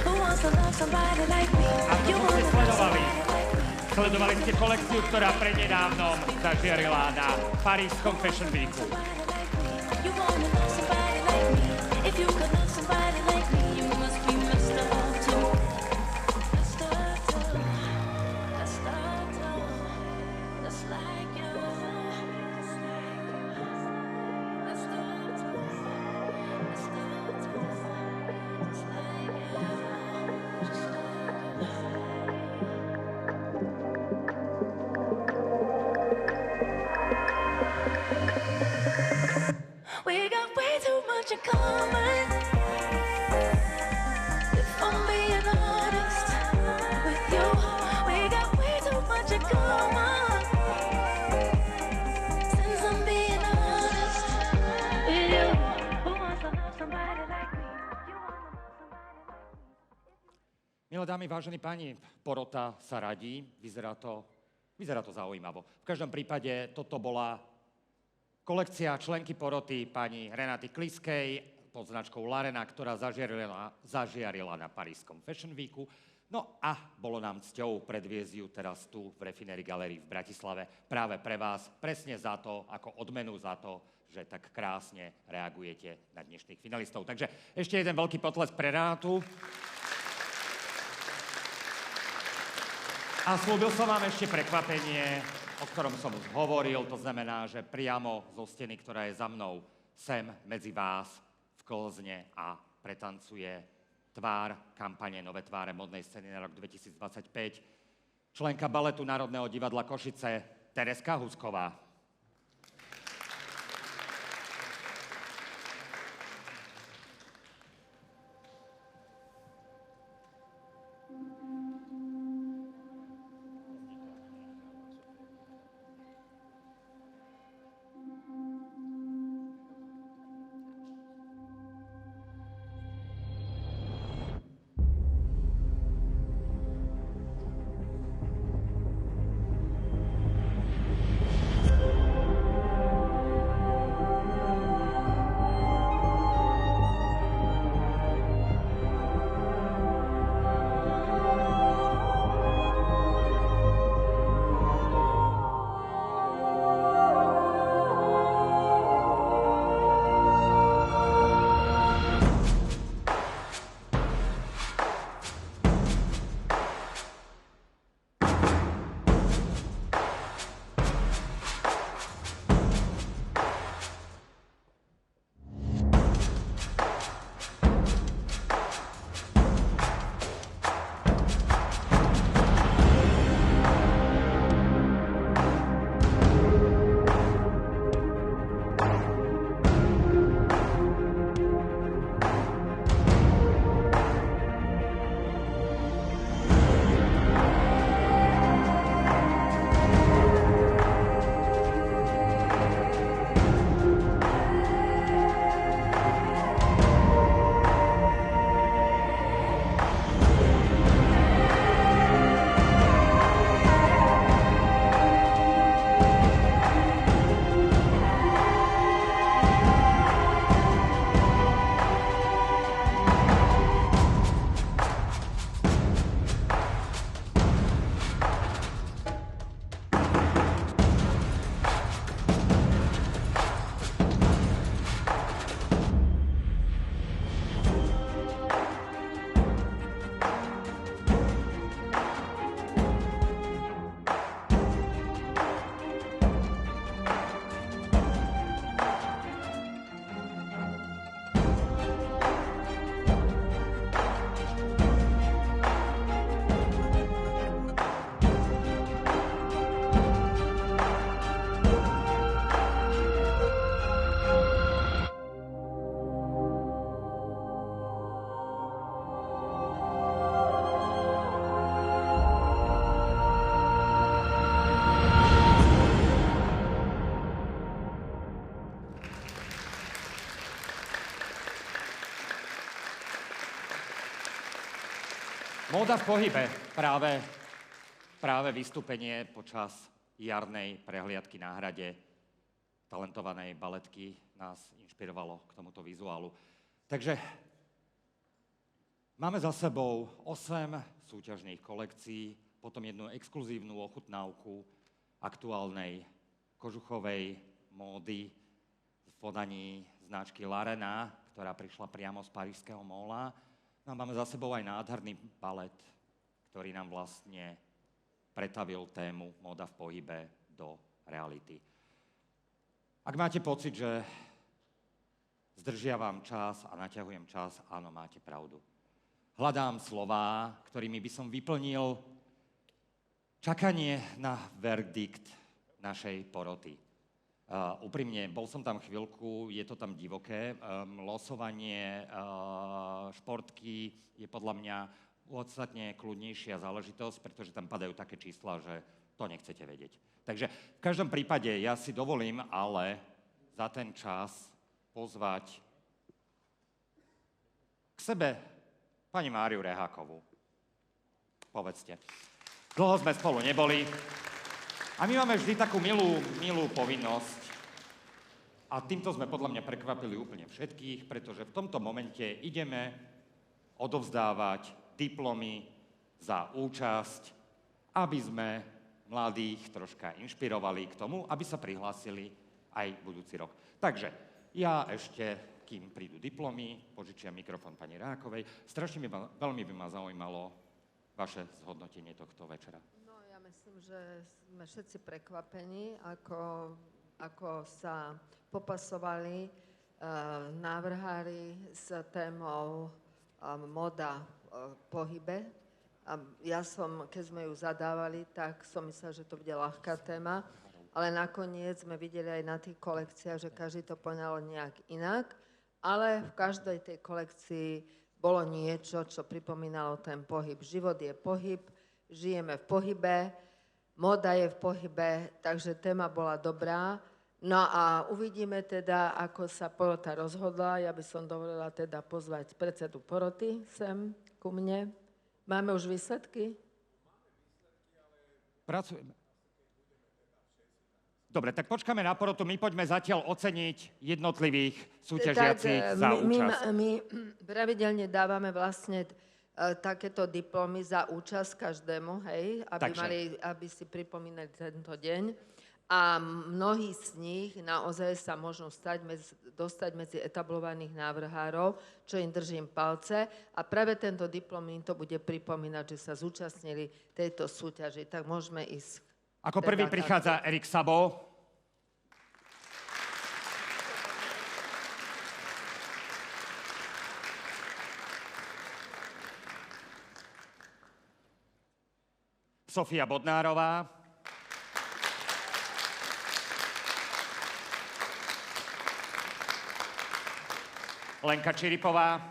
who wants to love somebody like me? A to, You čo ste wanna love sledovali, somebody like me. sledovali ste kolekciu, ktorá prednedávnom zažiarila na Parížskom Fashion Weeku. Somebody like me. You wanna love somebody like me. If you could love somebody like me, you must be messed up too. Messed up too. Messed up too. Just like you. Just like you. Messed up too. Messed up too. Just like you. Just like you. We much in common. If I'm being honest with you, we got way too much in common. Since I'm being honest with you, who wants to love somebody like me? You want to love somebody like me? Milé dámy, vážení páni, porota sa radí, vyzerá to zaujímavo. V každom prípade toto bola kolekcia členky poroty pani Renaty Kliskej pod značkou Larena, ktorá zažiarila na Parískom Fashion Weeku. No a bolo nám cťou predviesť ju teraz tu v Refinery Gallery v Bratislave práve pre vás, presne za to, ako odmenu za to, že tak krásne reagujete na dnešných finalistov. Takže ešte jeden veľký potlesk pre Renatu. A slúbil som vám ešte prekvapenie, o ktorom som už hovoril, to znamená, že priamo zo steny, ktorá je za mnou, sem medzi vás vklzne a pretancuje tvár kampane Nové tváre modnej scény na rok 2025, členka baletu Národného divadla Košice Tereska Husková. Móda v pohybe. Práve vystúpenie počas jarnej prehliadky na hrade talentovanej baletky nás inšpirovalo k tomuto vizuálu. Takže máme za sebou 8 súťažných kolekcií, potom jednu exkluzívnu ochutnávku aktuálnej kožuchovej módy v podaní značky Larena, ktorá prišla priamo z parížského móla. No a máme za sebou aj nádherný balet, ktorý nám vlastne pretavil tému móda v pohybe do reality. Ak máte pocit, že zdržiavam čas a naťahujem čas, áno, máte pravdu. Hľadám slová, ktorými by som vyplnil čakanie na verdikt našej poroty. Úprimne, bol som tam chvíľku, je to tam divoké. Losovanie, športky je podľa mňa podstatne kľudnejšia záležitosť, pretože tam padajú také čísla, že to nechcete vedieť. Takže v každom prípade ja si dovolím ale za ten čas pozvať k sebe pani Máriu Rehákovú. Povedzte. Dlho sme spolu neboli. A my máme vždy takú milú povinnosť. A týmto sme podľa mňa prekvapili úplne všetkých, pretože v tomto momente ideme odovzdávať diplomy za účasť, aby sme mladých troška inšpirovali k tomu, aby sa prihlásili aj budúci rok. Takže ja ešte, kým prídu diplomy, požičiam mikrofón pani Rehákovej. Strašne veľmi by ma zaujímalo vaše zhodnotenie tohto večera. Myslím, že sme všetci prekvapení, ako sa popasovali návrhári s témou moda pohybe. A ja keď sme ju zadávali, tak som myslela, že to bude ľahká téma, ale nakoniec sme videli aj na tých kolekciách, že každý to poňal nejak inak, ale v každej tej kolekcii bolo niečo, čo pripomínalo ten pohyb. Život je pohyb, žijeme v pohybe, moda je v pohybe, takže téma bola dobrá. No a uvidíme teda, ako sa porota rozhodla. Ja by som dovolila teda pozvať predsedu poroty sem ku mne. Máme už výsledky? Pracujeme. Dobre, tak počkáme na porotu. My poďme zatiaľ oceniť jednotlivých súťažiacich za účasť. My pravidelne dávame vlastne takéto diplomy za účasť každému, hej, aby si pripomínali tento deň. A mnohí z nich naozaj sa môžu dostať medzi etablovaných návrhárov, čo im držím palce. A práve tento diplom im to bude pripomínať, že sa zúčastnili tejto súťaži. Tak môžeme ísť. Ako prvý prichádza Erik Sabo. Sofia Bodnárová. Lenka Čiripová.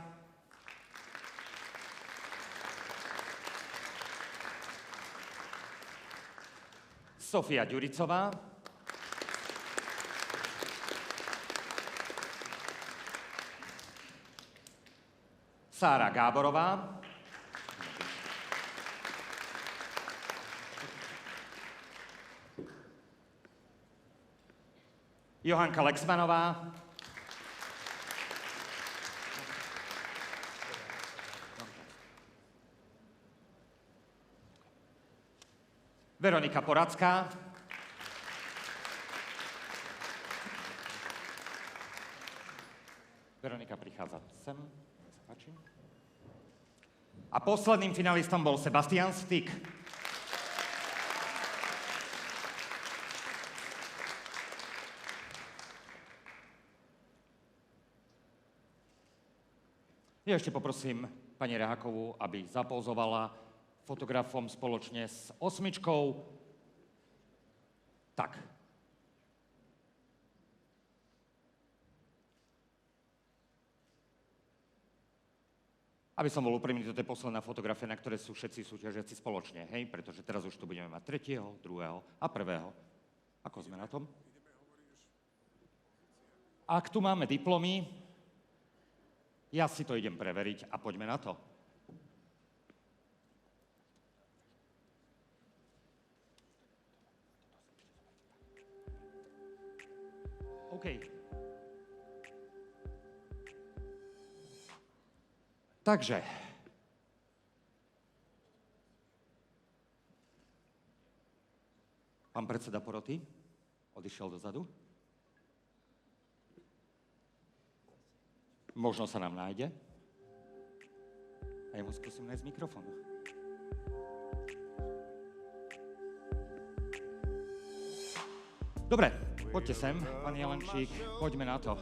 Sofia Ďuricová. Sára Gáborová. Johanka Lexmanová. Veronika Poracká. Veronika prichádza sem. Nech sa páči. A posledným finalistom bol Sebastian Styk. Ja ešte poprosím pani Rehákovú, aby zapózovala fotografom spoločne s 8. Tak. Aby som bol úprimný, toto je posledná fotografia, na ktoré sú všetci súťažiaci spoločne, hej? Pretože teraz už tu budeme mať 3., 2. a 1. Ako sme na tom? Ak tu máme diplomy, ja si to idem preveriť a poďme na to. OK. Takže. Pán predseda poroty odišiel dozadu. Možno sa nám nájde. A ja mu skúsim nájsť mikrofón. Dobre, poďte sem, pán Jelenčík, poďme na to.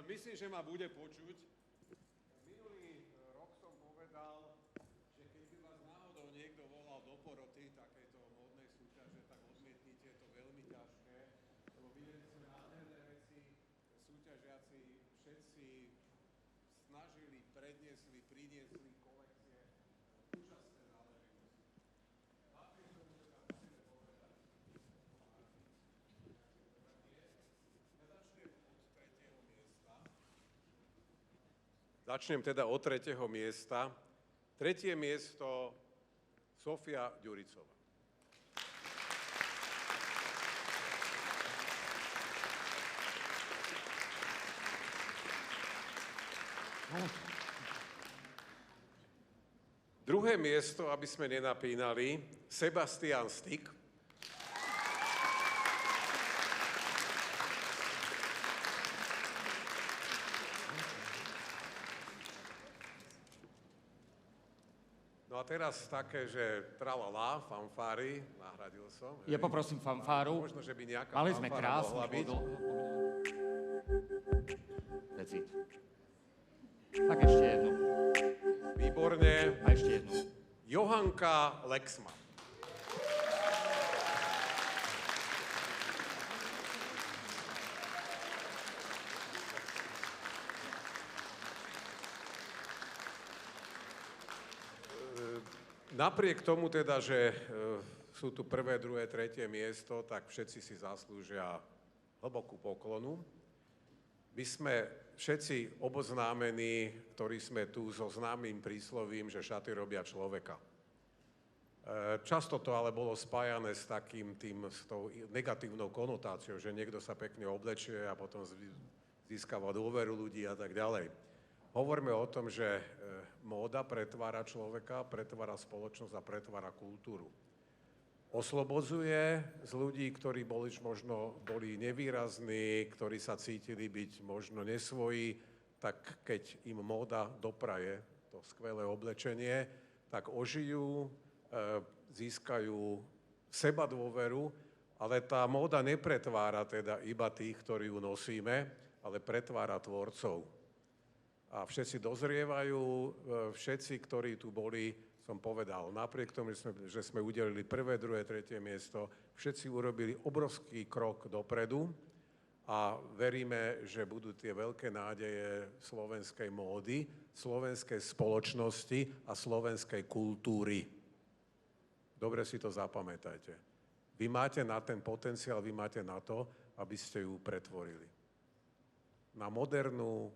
Myslím, že ma bude počuť. Minulý rok som povedal, že keby vás náhodou niekto volal do poroty takejto módnej súťaže, tak priniesli kolekcie úžasné záležitosti. Napriek tomu teda musíme povedať, Začnem teda od tretieho miesta. Tretie miesto Sofia Ďuricová. Druhé miesto, aby sme nenapínali, Sebastian Stik. No a teraz také, že tralala, fanfári, nahradil som. Ja poprosím fanfáru. Možno, že by nejaká Mali sme fanfára krásny mohla byť. Decid. Tak ešte jednu. Výborne. A ešte jednu. Johanka Lexman. Napriek tomu teda, že sú tu prvé, druhé, tretie miesto, tak všetci si zaslúžia hlbokú poklonu. My sme všetci oboznámení, ktorí sme tu so známym príslovím, že šaty robia človeka. Často to ale bolo spájané s s tou negatívnou konotáciou, že niekto sa pekne oblečie a potom získava dôveru ľudí a tak ďalej. Hovoríme o tom, že móda pretvára človeka, pretvára spoločnosť a pretvára kultúru. Oslobodzuje z ľudí, ktorí možno boli nevýrazní, ktorí sa cítili byť možno nesvoji, tak keď im móda dopraje to skvelé oblečenie, tak ožijú, získajú sebadôveru, ale tá móda nepretvára teda iba tých, ktorí ju nosíme, ale pretvára tvorcov. A všetci dozrievajú, všetci, ktorí tu boli, som povedal, napriek tomu, že sme udelili prvé, druhé, tretie miesto, všetci urobili obrovský krok dopredu a veríme, že budú tie veľké nádeje slovenskej módy, slovenskej spoločnosti a slovenskej kultúry. Dobre si to zapamätajte. Vy máte na ten potenciál, vy máte na to, aby ste ju pretvorili na modernú,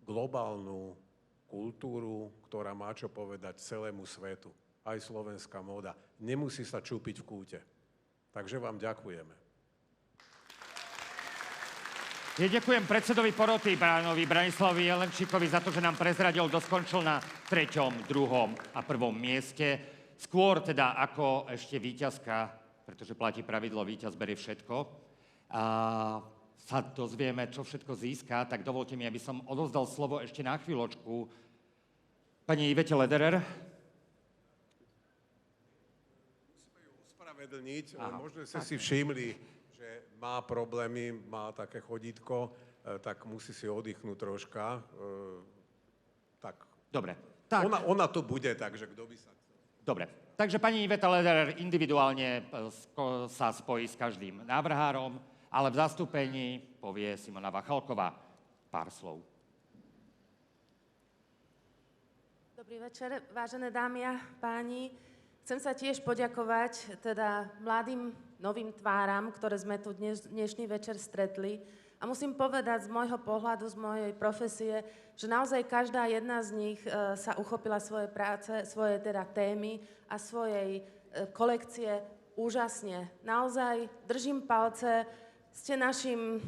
globálnu kultúru, ktorá má čo povedať celému svetu. Aj slovenská móda. Nemusí sa čúpiť v kúte. Takže vám ďakujeme. Ja ďakujem predsedovi poroty Bránovi Branislavovi Jelenčíkovi za to, že nám prezradil, kto skončil na 3., 2. a 1. mieste. Skôr teda ako ešte víťazka, pretože platí pravidlo, víťaz berie všetko. A sa dozvieme, čo všetko získa, tak dovolte mi, aby som odozdal slovo ešte na chvíľočku pani Ivete Lederer. Musíme ju ospravedlniť, možno ste si všimli, že má problémy, má také chodítko, tak musí si oddychnúť troška. Tak. Dobre. Tak. Ona tu bude, takže kto by sa chcel. Dobre. Takže pani Iveta Lederer individuálne sa spojí s každým návrhárom, ale v zastúpení povie Simona Vachalková pár slov. Dobrý večer, vážené dámy a páni. Chcem sa tiež poďakovať teda mladým novým tváram, ktoré sme tu dnešný večer stretli. A musím povedať z môjho pohľadu, z mojej profesie, že naozaj každá jedna z nich sa uchopila svoje práce, svoje teda témy a svojej kolekcie úžasne. Naozaj držím palce. Ste našim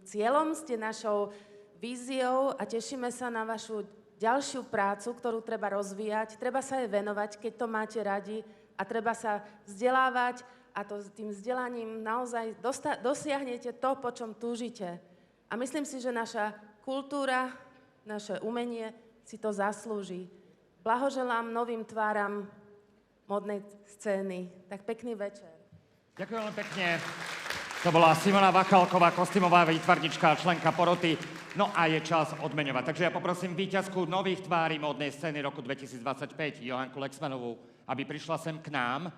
cieľom, ste našou víziou a tešíme sa na vašu ďalšiu prácu, ktorú treba rozvíjať. Treba sa jej venovať, keď to máte radi a treba sa vzdelávať a to tým vzdelaním naozaj dosiahnete to, po čom túžite. A myslím si, že naša kultúra, naše umenie si to zaslúži. Blahoželám novým tváram modnej scény. Tak pekný večer. Ďakujem veľmi pekne. To bola Simona Vachalková, kostýmová výtvarnička a členka poroty. No a je čas odmeňovať. Takže ja poprosím víťazku nových tvári módnej scény roku 2025, Johanku Lexmanovú, aby prišla sem k nám.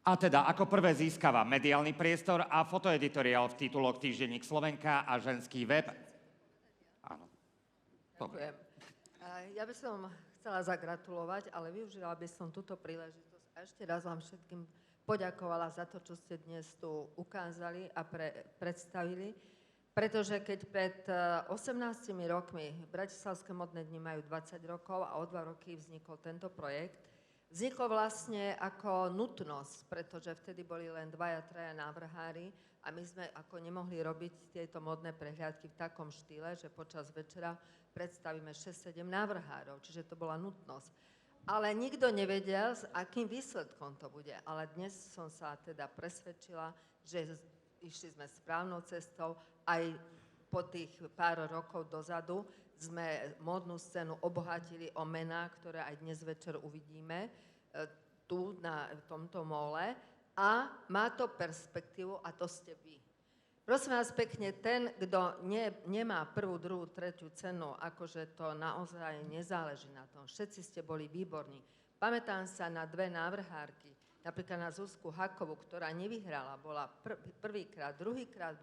A teda ako prvé získava mediálny priestor a fotoeditoriál v tituloch Týždenník Slovenka a Ženský web. Áno. Ďakujem. Ja by som chcela zagratulovať, ale využila by som túto príležitosť a ešte raz vám všetkým poďakovala za to, čo ste dnes tu ukázali a predstavili, pretože keď pred 18 rokmi Bratislavské modné dni majú 20 rokov a o 2 roky vznikol tento projekt, vznikol vlastne ako nutnosť, pretože vtedy boli len 2-3 návrhári a my sme ako nemohli robiť tieto modné prehliadky v takom štýle, že počas večera predstavíme 6-7 návrhárov, čiže to bola nutnosť. Ale nikto nevedel, s akým výsledkom to bude. Ale dnes som sa teda presvedčila, že išli sme správnou cestou. Aj po tých pár rokov dozadu sme módnu scénu obohatili o mená, ktoré aj dnes večer uvidíme tu na tomto mole. A má to perspektívu a to ste vy. Prosím vás pekne, ten, kto nemá prvú, druhú, tretiu cenu, akože to naozaj nezáleží na tom. Všetci ste boli výborní. Pamätám sa na 2 návrhárky, napríklad na Zuzku Hakovú, ktorá nevyhrala, bola prvýkrát, druhýkrát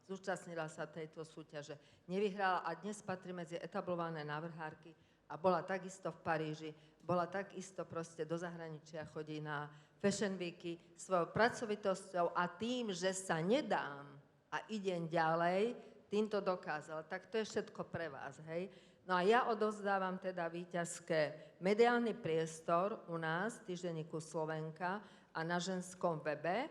zúčastnila sa tejto súťaže, nevyhrala a dnes patrí medzi etablované návrhárky a bola takisto v Paríži, bola takisto proste do zahraničia, chodí na Fashion Weeky svojou pracovitosťou a tým, že sa nedám, a idem ďalej, týmto dokázala. Tak to je všetko pre vás, hej? No a ja odovzdávam teda víťazské mediálny priestor u nás, v týždenníku Slovenka a na ženskom webe,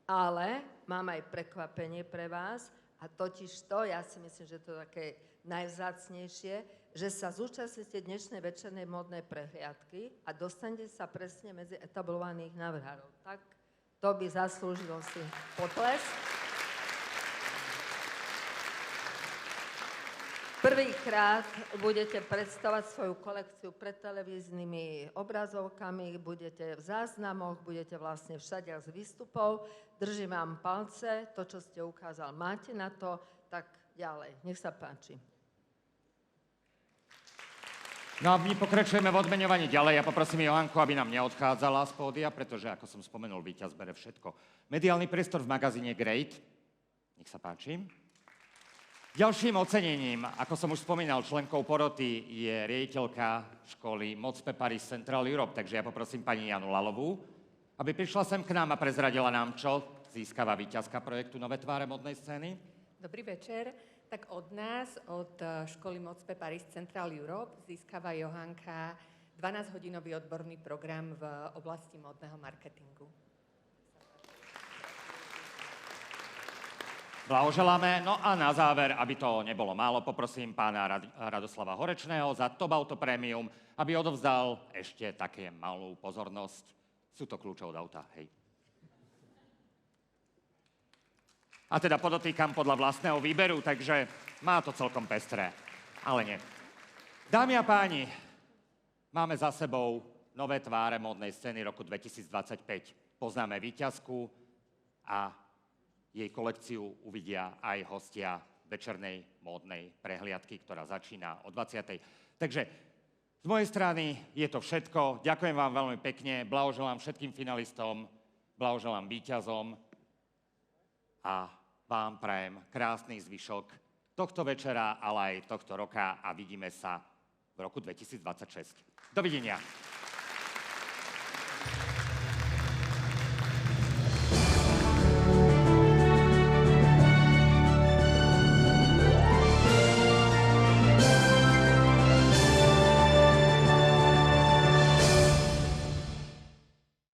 ale mám aj prekvapenie pre vás a totiž to, ja si myslím, že to je také najvzácnejšie, že sa zúčastníte dnešnej večernej modnej prehliadky a dostanete sa presne medzi etablovaných návrhárov. Tak to by zaslúžilo si potles. Prvýkrát budete predstavať svoju kolekciu pred televíznymi obrazovkami, budete v záznamoch, budete vlastne všade z výstupov. Držím vám palce, to, čo ste ukázal, máte na to, tak ďalej. Nech sa páči. No a my pokračujeme v odmeňovaní ďalej. Ja poprosím Johanku, aby nám neodchádzala z pódia, pretože, ako som spomenul, víťaz bere všetko. Mediálny priestor v magazíne Great. Nech sa páči. Ďalším ocenením, ako som už spomínal, členkou poroty je riaditeľka školy Mocpe Paris Central Europe, takže ja poprosím pani Janu Lalovú, aby prišla sem k nám a prezradila nám, čo získava víťazka projektu Nové tváre modnej scény. Dobrý večer. Tak od nás, od školy Mocpe Paris Central Europe, získava Johanka 12-hodinový odborný program v oblasti módneho marketingu. Blahoželáme. No a na záver, aby to nebolo málo, poprosím pána Radoslava Horečného za Top Auto Premium, aby odovzdal ešte také malú pozornosť. Sú to kľúče od auta, hej. A teda podotýkam podľa vlastného výberu, takže má to celkom pestré. Ale nie. Dámy a páni, máme za sebou nové tváre módnej scény roku 2025. Poznáme víťazku a jej kolekciu uvidia aj hostia večernej módnej prehliadky, ktorá začína o 20. Takže z mojej strany je to všetko. Ďakujem vám veľmi pekne, blahoželám všetkým finalistom, blahoželám víťazom a vám prajem krásny zvyšok tohto večera, ale aj tohto roka a vidíme sa v roku 2026. Dovidenia.